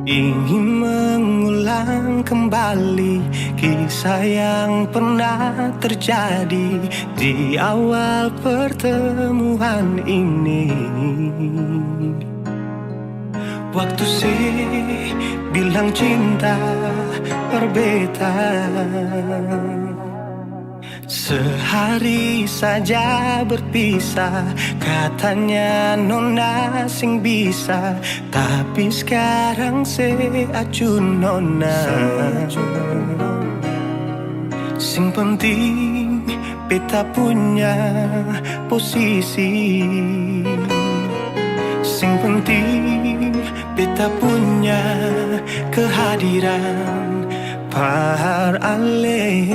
Ingin mengulang kembali kisah yang pernah terjadi di awal pertemuan ini. Waktu sih bilang cinta berbeda, sehari saja berpisah. Katanya nona sing bisa, tapi sekarang se acun nona. Sing penting beta punya posisi. Sing penting beta punya kehadiran par ale.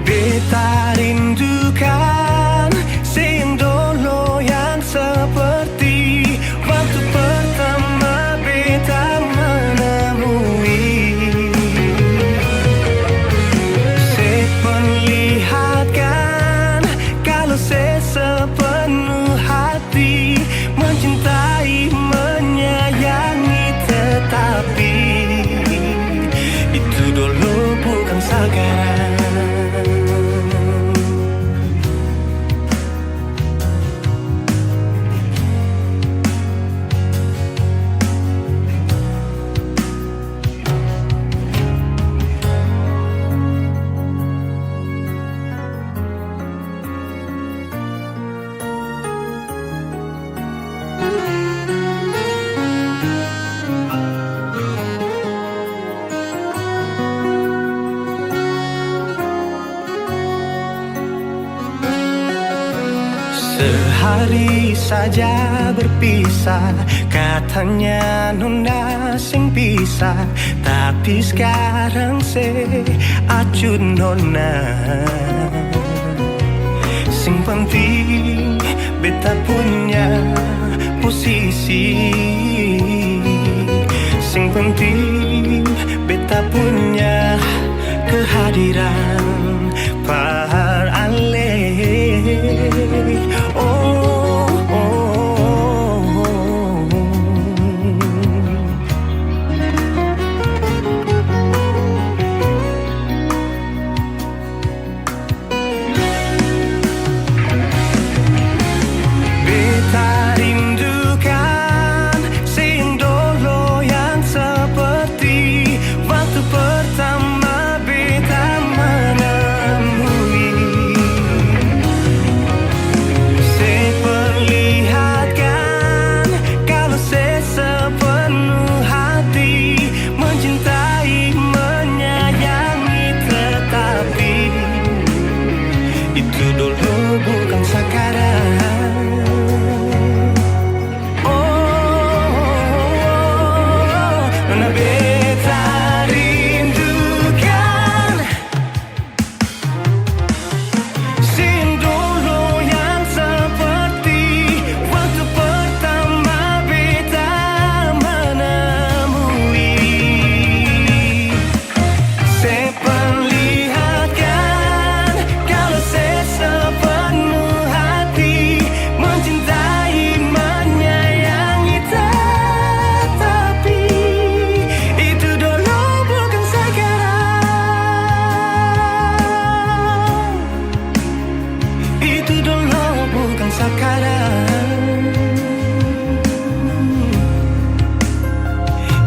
Beta rindukan yang dulu yang seperti waktu pertama beta menemui. Saya perlihatkan kalau saya sepenuh hati mencintai, menyayangi, tetapi itu dulu bukan sekarang. Sehari saja berpisah, katanya nona sing bisa, tapi sekarang se acun nona. Sing penting beta punya posisi. Sing penting beta punya kehadiran par ale.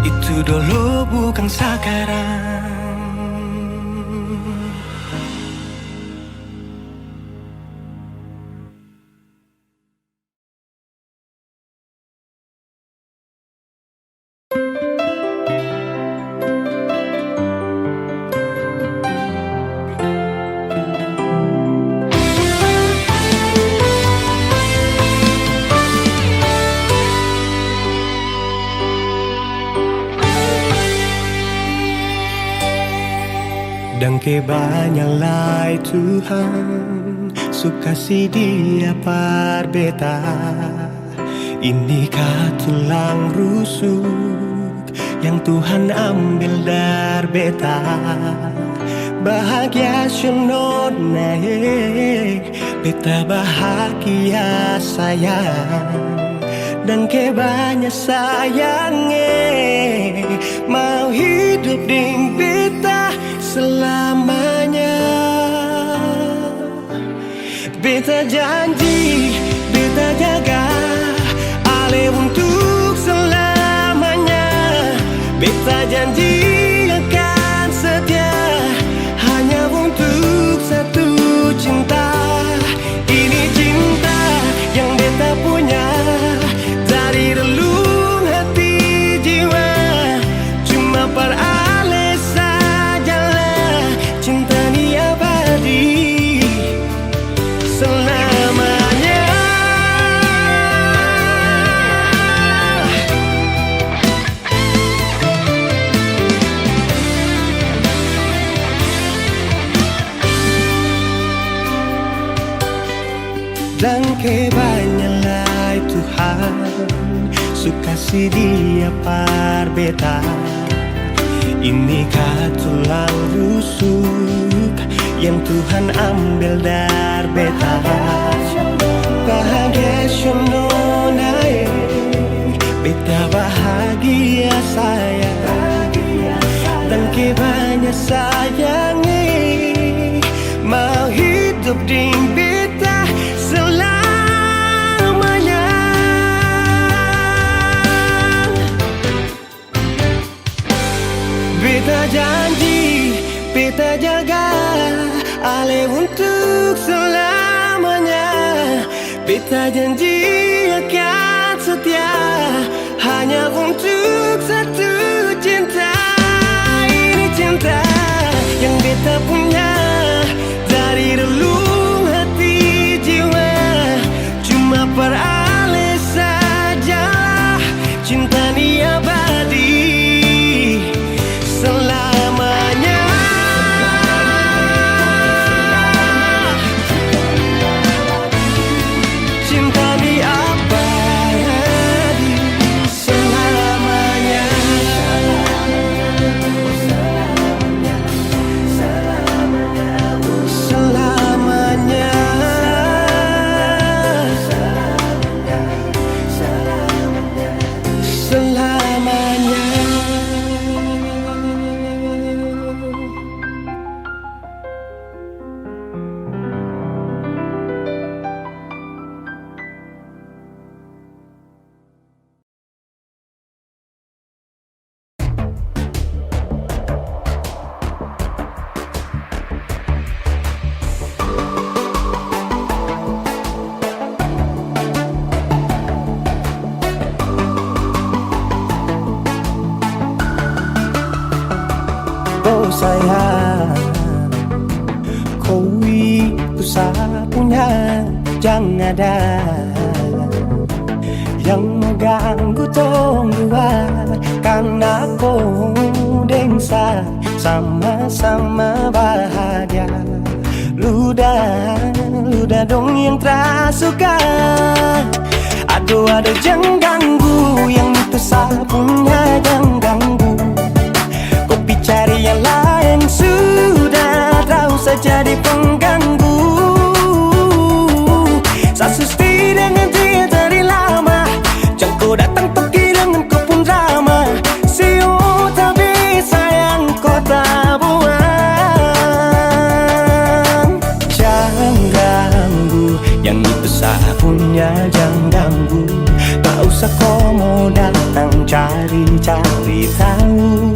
Itu dulu bukan sekarang. Dan kebanyalah Tuhan suka si dia par beta. Inikah tulang rusuk yang Tuhan ambil dari beta? Bahagia syonona beta bahagia sayang. Dan kebanyak sayangnya mau hidup dengan beta selamanya. Beta janji, beta jaga Ale untuk selamanya. Beta janji akan setia hanya untuk satu cinta. Ini cinta yang beta punya dari relung hati jiwa. Cuma per Ale sajalah cinta ni abadi selamanya. Dan kebanyalah Tuhan suka si dia par beta. Inikah tulang rusuk yang Tuhan ambil dari beta? Bahagia syonona beta bahagia sayang. Dan kebanyak sayangnya mau hidup dengan beta selamanya. Beta janji, beta jaga Ale untuk selamanya. Beta janji akan setia hanya untuk satu cinta. Ini cinta yang beta punya dari relung hati jiwa. Cuma per Ale saja cinta ni abadi selamanya. Cinta ni abadi selamanya. Selamanya. Selamanya. Oh sayang, kau itu punya, jangan ada yang mengganggu tong dua. Karena kau dengsa sama-sama bahagia. Ludah dong yang terasuka. Ada jangan ganggu, yang itu punya jangan ganggu. Kopi cari yang lain sudah, tak usah jadi pengganggu. Sasusti dengan dia dari lama, jangan kau datang pergi dengan kau pun drama. Siu tak bisa yang kau tak buang. Jangan ganggu, yang itu punya jangan ganggu. Tak usah kau mau datang cari-cari tahu.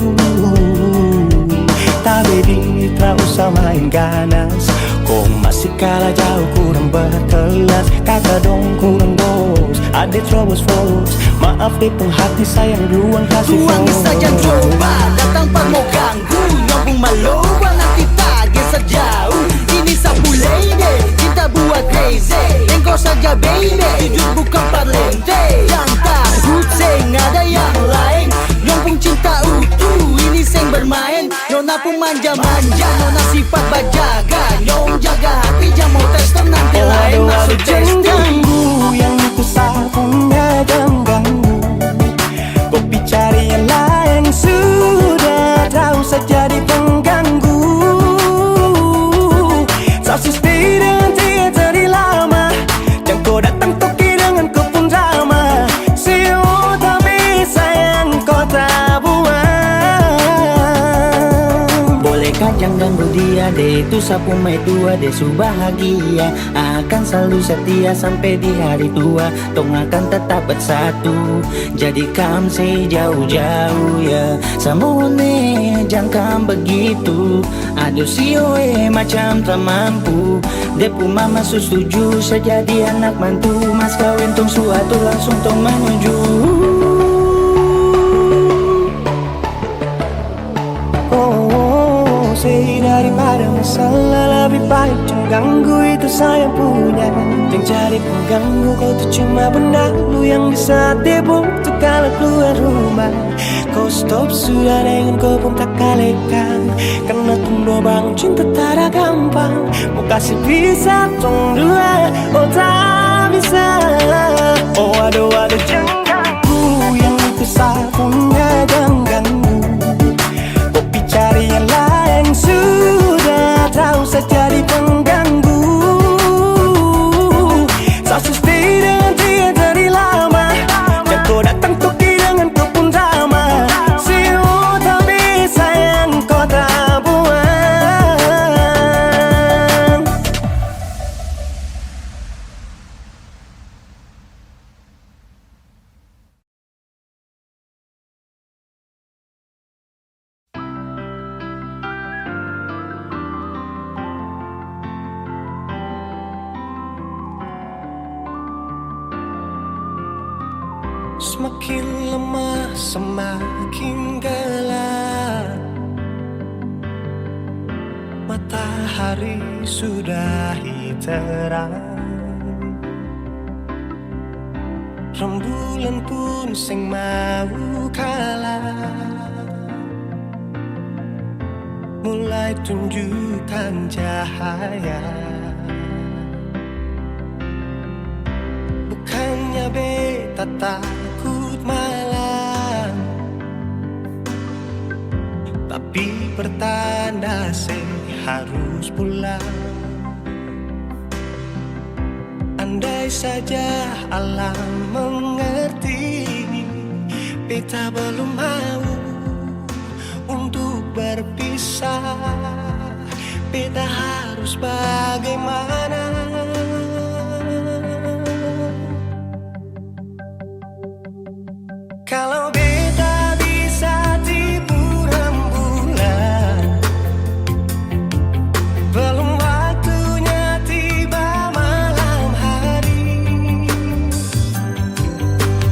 Tak bedi, tak usah main ganas. Kau masih kalah jauh, kurang berkelas. Kata dong kurang dos, ada troubles folks. Maaf deh penghati sayang, ruang kasih Tuang saja coba, datang pak mau ganggu. Nyambung malu, anak kita geser jauh. Ini sapulai deh, cinta buat crazy. Engkau saja baby, jujur bukan parlente. Yang takut seng ada yang lain. Nyambung cinta utuh, ini seng bermain. Nona pun manja-manja, nona sifat bajaga. Nyong jaga hati, jangan mau tes nanti lain masuk testing. Jangan ganggu, yang itu punya jangan dia deh, itu sapu mai tua deh, su bahagia akan selalu setia sampai di hari tua. Tong akan tetap bersatu, jadikan sejauh-jauh ya. Samone jangan begitu, aduh sioe macam tak mampu. Depu mama setuju sejadi anak mantu, mas kawin tong suatu langsung tong menuju. Daripada masalah lebih baik jangan ganggu, itu saya punya. Jangan cari pengganggu, kau tuh cuma benda lu yang bisa tipu tuh kalau keluar rumah. Kau stop sudah dengan kau pun tak kalekan, karena tunggu bangun cinta tak ada gampang. Mau kasih bisa tong dua, oh tak bisa. Oh aduh jangan ganggu, yang itu saya punya jangan ganggu. Kopi cari yang lain sudah tahu saya jadi pengganggu. Saya stay dengan dia dari lama, dan kau datang toki dengan kau pun drama. Siu tak bisa yang kau tak buang. Semakin lemah semakin gelap, matahari sudah terang, rembulan pun sing mau kalah, mulai tunjukkan cahaya. Bukannya beta takut malam, tapi pertanda saya harus pulang. Andai saja alam mengerti, beta belum mau untuk berpisah. Beta harus bagaimana? Kalau beta bisa tipu rembulan, belum waktunya tiba malam hari.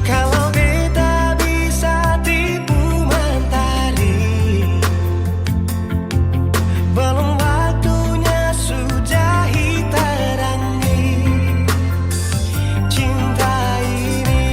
Kalau beta bisa tipu mentari, belum waktunya sudah terangi cinta ini.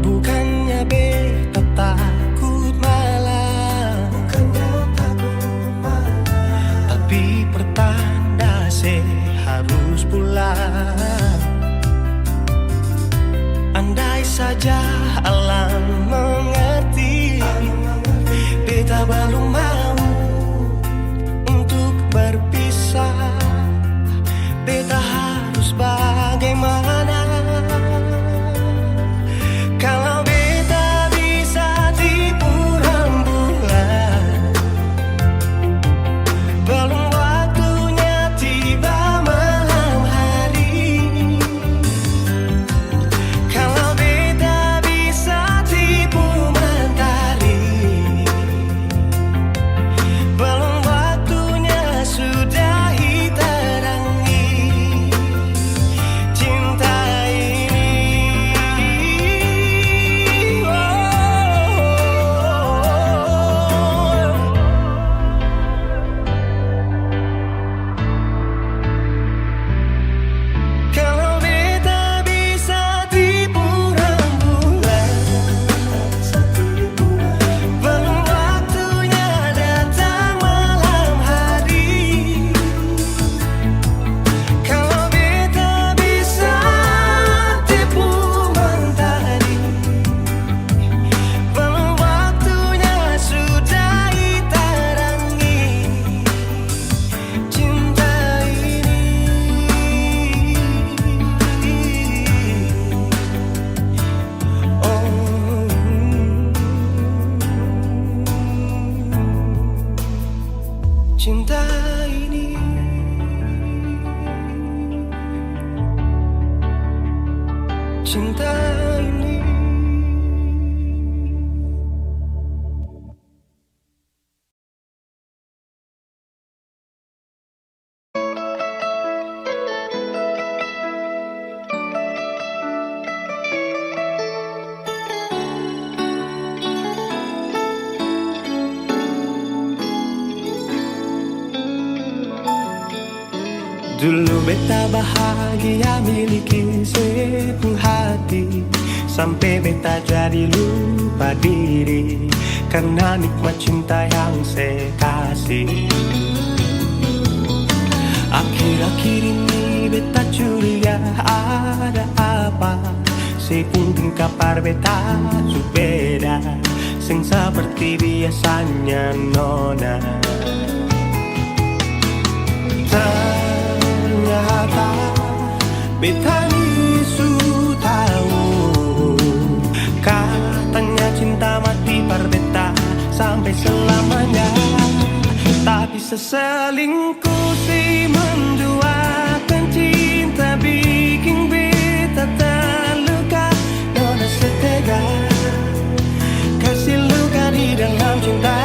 Bukannya beta takut malam, tapi pertanda saya harus pulang. Andai saja alam mengerti, beta belum mau untuk berpisah. Beta harus bagaimana? Kalau beta bisa tipu rembulan, belum waktunya tiba malam hari. Kalau beta bisa tipu mentari, cinta ini. Cinta ini. Dulu beta bahagia miliki sepenuh hati, sampai beta jadi lupa diri karena nikmat cinta yang saya kasih. Akhir-akhir ini beta curiga ada apa, sepunting kapar beta su beda, sing seperti biasanya nona. Ternyata beta ni su tahu, katanya cinta mati par beta sampai selamanya. Tapi seselingkuh si menduakan cinta bikin beta terluka. Nona setega kasih luka di dalam cinta.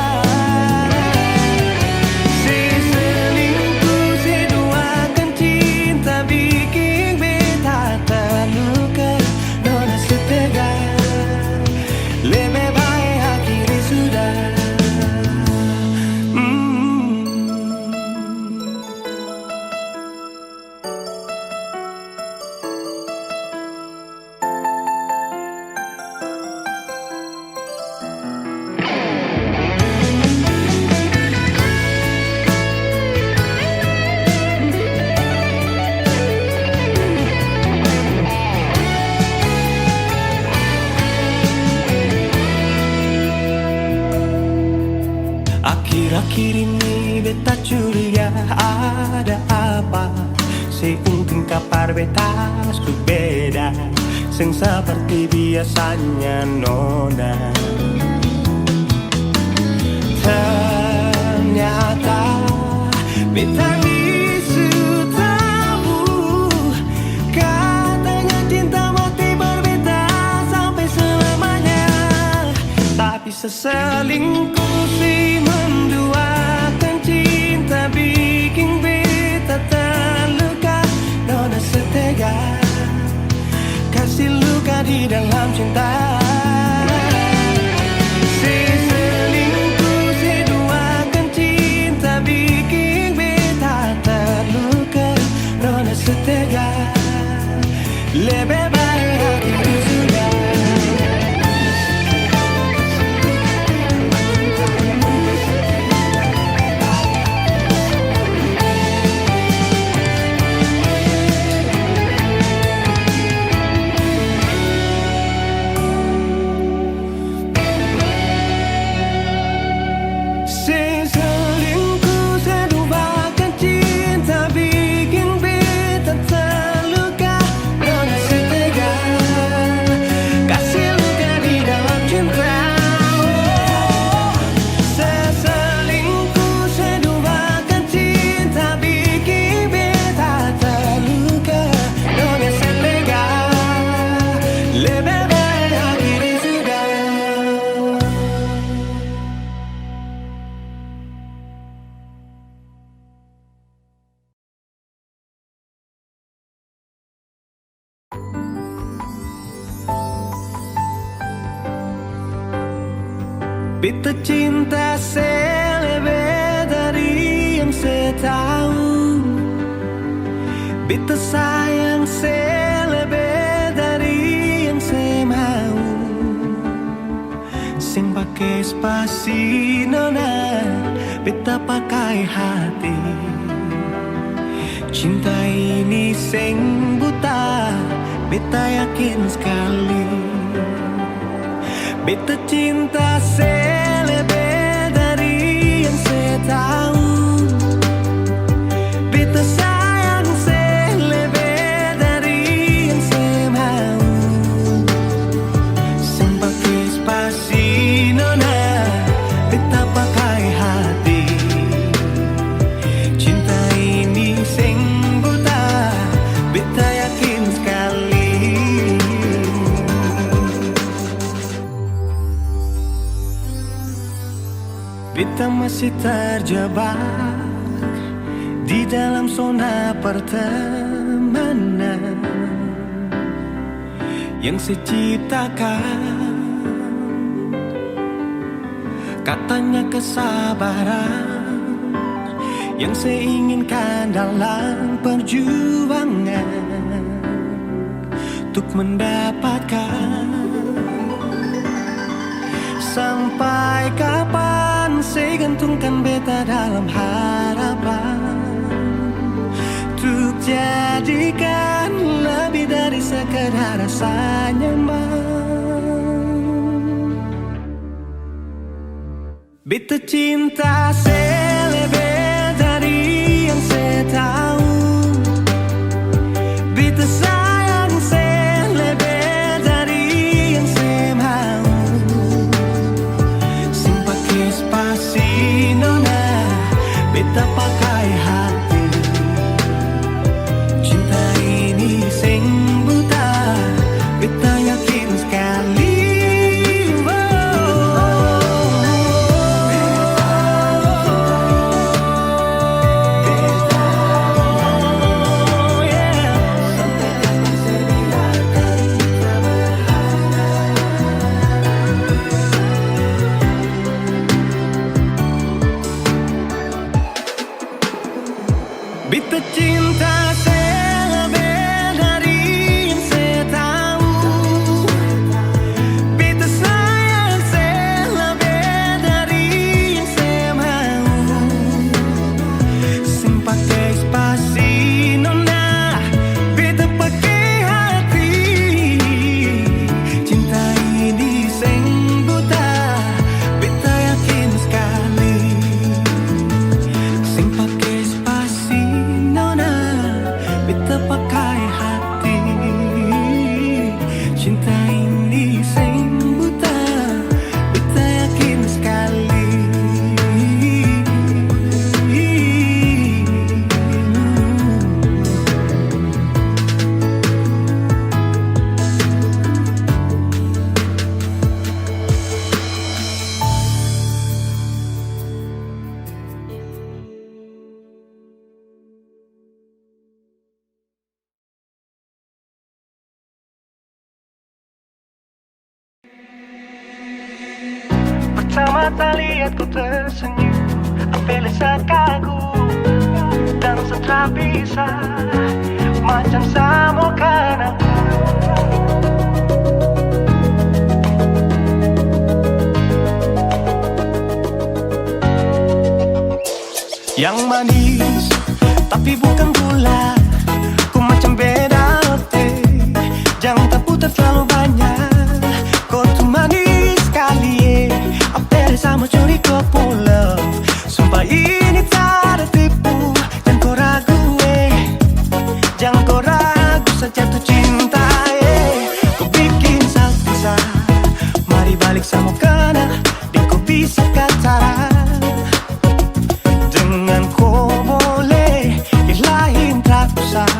Akhir-akhir ini beta curiga ada apa, seuntung kapar beta su beda, sing seperti biasanya nona. Ternyata beta ni su tahu, katanya cinta mati berbeda sampai selamanya. Tapi seselingkuh si menduakan cinta bikin beta terluka. Nona setega kasih luka di dalam cinta. Seselingkuh seduakan cinta bikin beta terluka. Nona setega lebih baik akhiri sudah. Beta cinta selebih dari yang saya tahu, beta sayang selebih dari yang saya mau. Sing pakai spasi nona, beta pakai hati. Cinta ini sing buta, beta yakin sekali. Beta cinta selebih dari yang saya tahu, beta sayang selebih dari yang saya mau. Sing pakai spasi nona, beta pakai hati. Beta masih terjebak di dalam zona pertemanan yang seciptakan. Katanya kesabaran yang saya inginkan dalam perjuangan untuk mendapatkan. Sampai kapan saya gantungkan beta dalam harapan untuk jadikan lebih dari sekedar rasa nyaman. Beta cinta saya lebih dari yang saya tahu. Beta sayang saya lebih dari yang saya mau. Simpake spasi nona, beta pakai hati. Cinta ini sing buta, beta yakin sekali. Beta cinta saya lebih dari yang saya tahu. Beta sayang saya lebih dari yang saya mau. Simpake spasi nona, beta pakai hati. Cinta ini sing buta, beta yakin sekali. Simpake spasi nona, beta pakai hati. Cinta ini sing buta, beta yakin sekali. Pertama kali aku tersenyum, apelesa kagum dan setelah bisa macam sama kan aku. Yang manis tapi bukan gula, ku macam beda teh. Jangan terputar terlalu banyak, kau tuh manis sekali. Apel sama curi kau pulau, sumpah ini tak ada tipu. Jangan kau ragu jangan kau ragu saja tuh cinta kau bikin salsa, mari balik sama kena di kau bisa kata. Dengan kau boleh ilahin tak usah,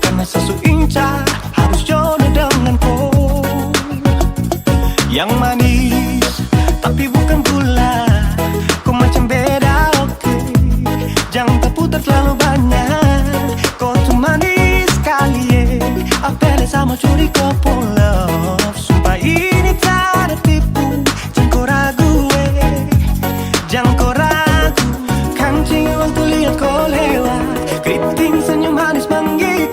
karena sesu inca harus jodoh dengan kau. Yang manis tapi bukan gula, kau macam beda jangan terputar terlalu banyak, kau tuh manis sekali apel sama curi kau pulau. Sumpah ini tak ada tipu, jangan kau ragu jangan kau ragu. Kancing waktu lihat kau lewat, keriting senyum manis menggigit.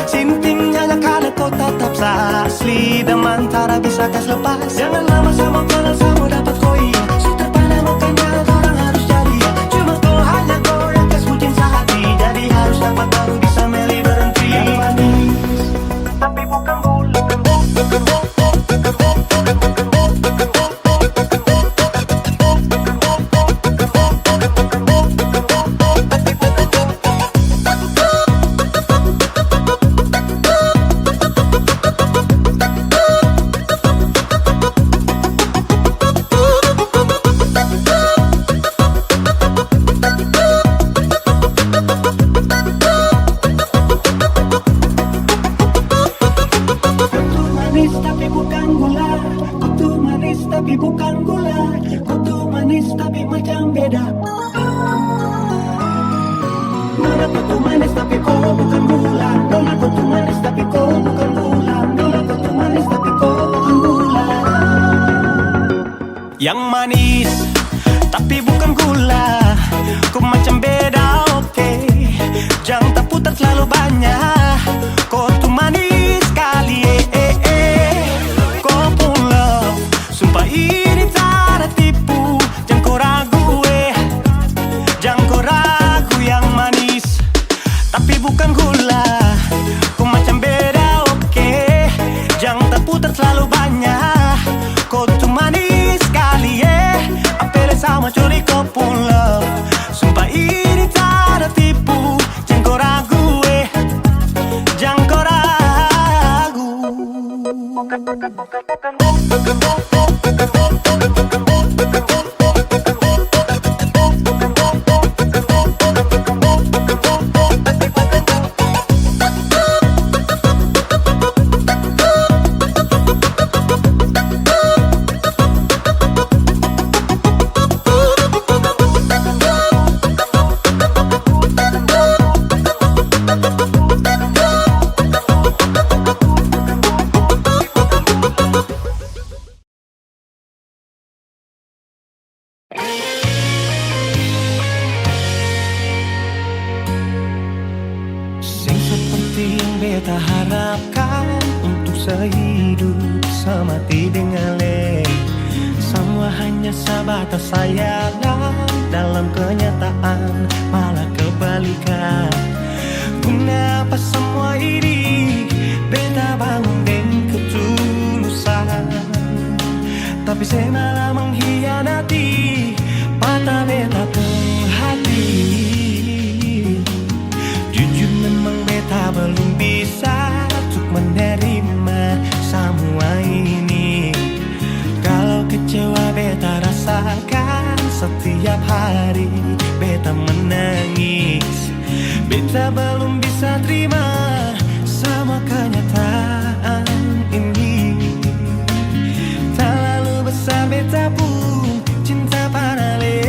Simpingnya kala kau tetap asli, dan mantara bisa kas lepas. Jangan lama sama kenal sama dapat koi, sudah pada makanya orang harus jadi. Cuma kau hanya kau yang kas mungkin sehati, jadi harus dapat baru bisa milih berhenti. Yang manis tapi bukan gula, beda. Nona kau tuh manis tapi kau bukan gula. Nona kau tuh manis tapi kau bukan gula. Nona kau tuh manis tapi kau bukan gula. Yang manis tapi bukan gula. Kau macam beda, oke. Jangan tak putar terlalu banyak. Kau tuh manis sekali, kau pun love. Sumpah ini tak ada tipu. Jangan kau ragu, jangan kau ragu. Yang manis tapi bukan gula. Kau macam beda, oke. Jangan tak putar terlalu banyak. Kau tuh manis sekali, apel sama curi kau pun love. Sumpah ini tak ada tipu. Jangan kau ragu, jangan kau ragu. Sing seperti yang beta harapkan, untuk sehidup semati dengan le. Semua hanya sebatas sayangan, dalam kenyataan malah kebalikan. Kenapa semua ini beta bangun dengan ketulusan, tapi saya malah mengkhianati mata beta pun hati. Jujur memang beta belum bisa untuk menerima semua ini. Kalau kecewa beta rasakan setiap hari, beta menangis. Beta belum bisa terima sama kenyataan ini. Tak lalu besar beta pun cinta panale,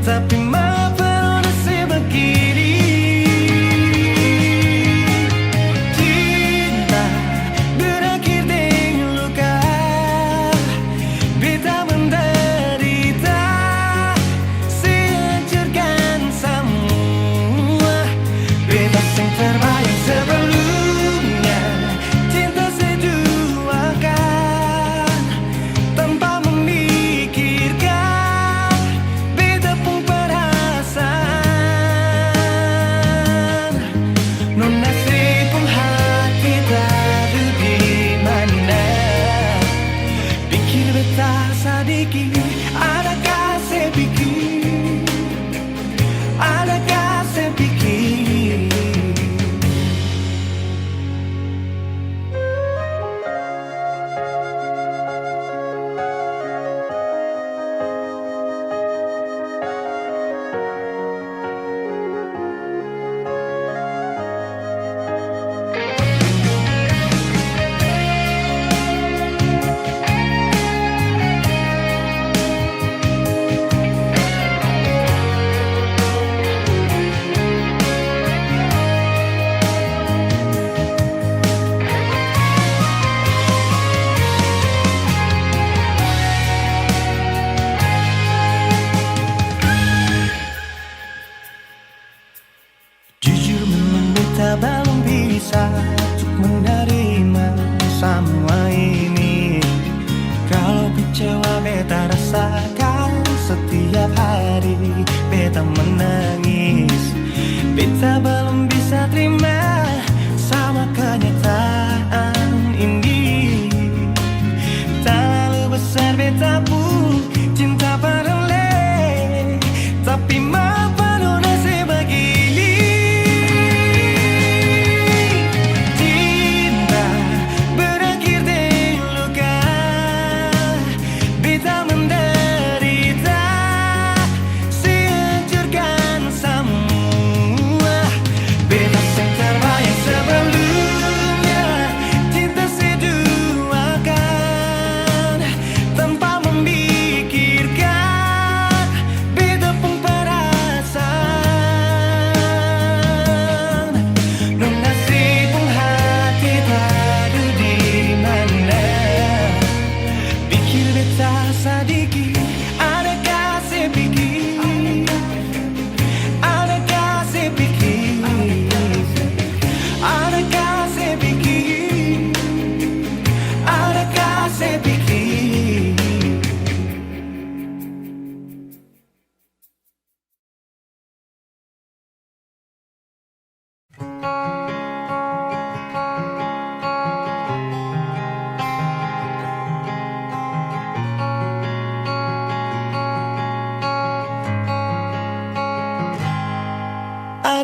tapi maaf nasib begini. Cinta berakhir dengan luka, beta menderita, sehancurkan semua. Beta sing terbang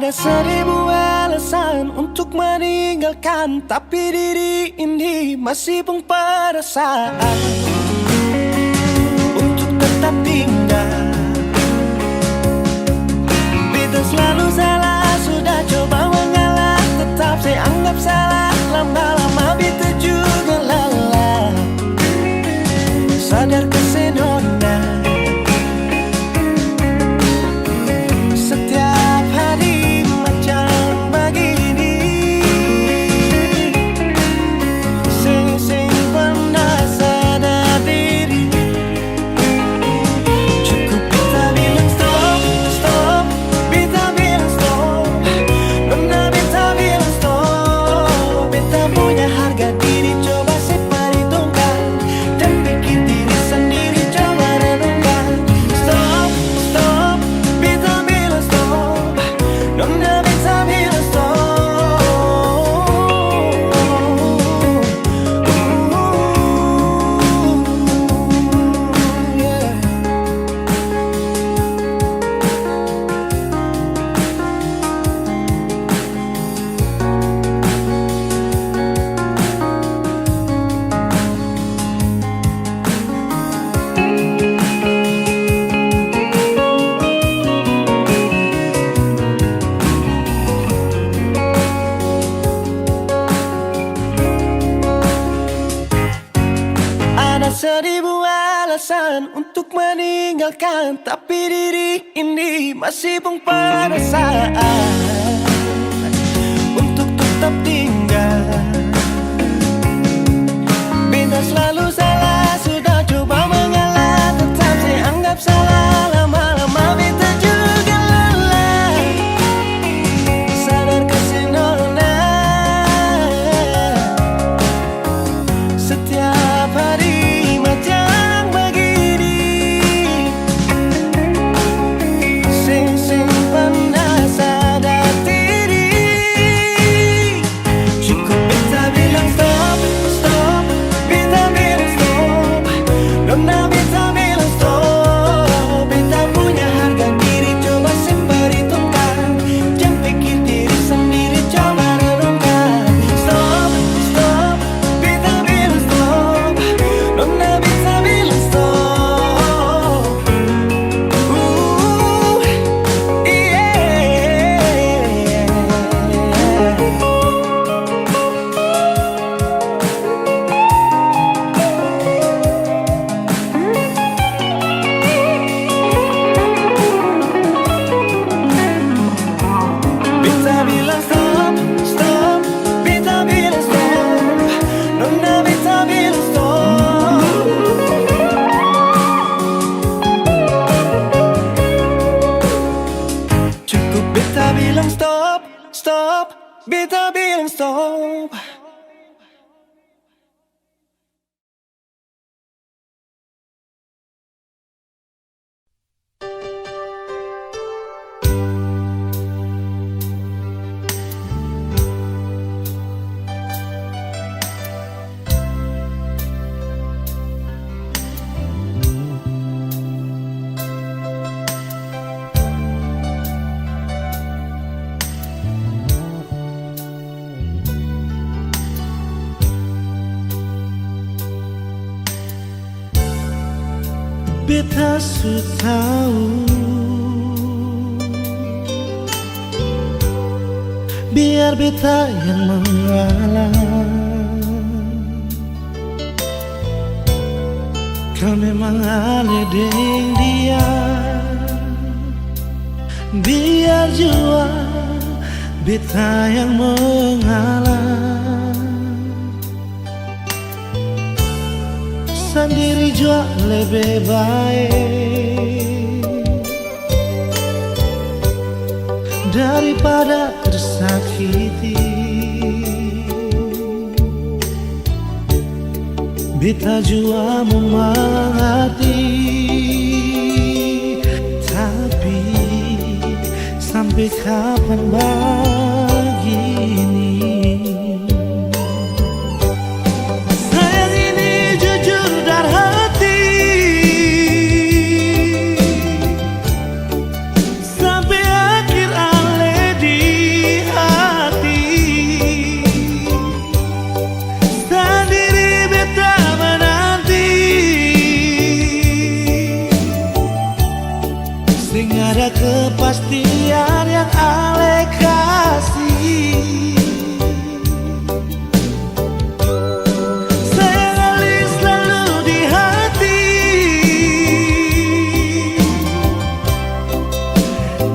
Ada seribu alasan untuk meninggalkan, tapi diri ini masih pun perasaan untuk tetap tinggal. Beta selalu salah, sudah coba mengalah, tetap saya anggap salah. Lama-lama beta juga lelah. Sadar kesenona, setiap hari macam begini. Sing pernah sadar diri. Cukup beta bilang stop, stop. Beta bilang stop. Nona beta bilang stop. Beta punya harga diri, coba seperhitungkan dan pikir diri sendiri, coba renungkan. Stop, stop. Beta bilang stop. Nona beta bilang stop. Yeah. Ada seribu alasan untuk meninggalkan, tapi diri ini masih pun perasaan untuk tetap tinggal. Beta selalu salah, sudah coba mengalah, tetap saya anggap salah. Lama-lama beta juga lelah. Sadar kesenona, setiap hari macam begini. Sing pernah sadar diri. Cukup beta bilang stop, stop. Beta bilang stop. Nona beta bilang stop. Beta punya harga diri, coba seperhitungkan. Jangan pikir diri sendiri, coba renungkan. Stop, stop. Beta bilang stop. Nona beta bilang stop. Beta bilang stop, stop. Beta bilang stop. Nona beta bilang stop. Cukup beta bilang stop, stop. Beta bilang stop. Beta sudah tahu, biar beta yang mengalah. Kau memang aneh deng dia, biar jua beta yang mengalah. Sendiri jua lebih baik daripada tersakiti. Beta jua mengerti, tapi sampai kapan begini? Sayang ini jujur dari hati, sampai akhir aledi. Tiada kepastian yang Ale kasih. Sayang Ale selalu di hati.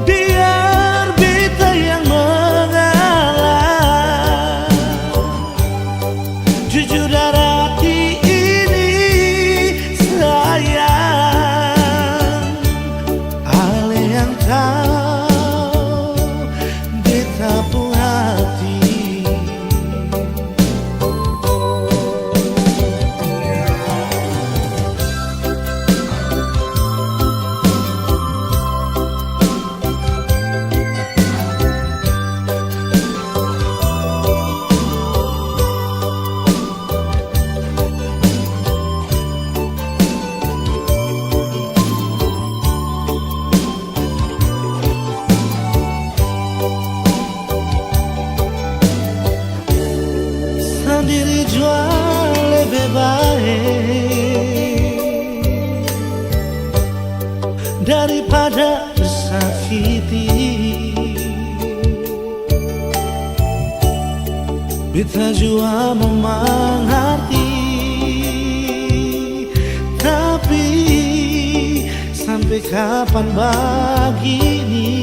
Biar beta yang mengalah. Jujur dari hati ini sayang, Ale yang tahu beta pun hati. Sendiri jual lebih baik daripada tersakiti. Beta jua memang hati, tapi sampai kapan begini?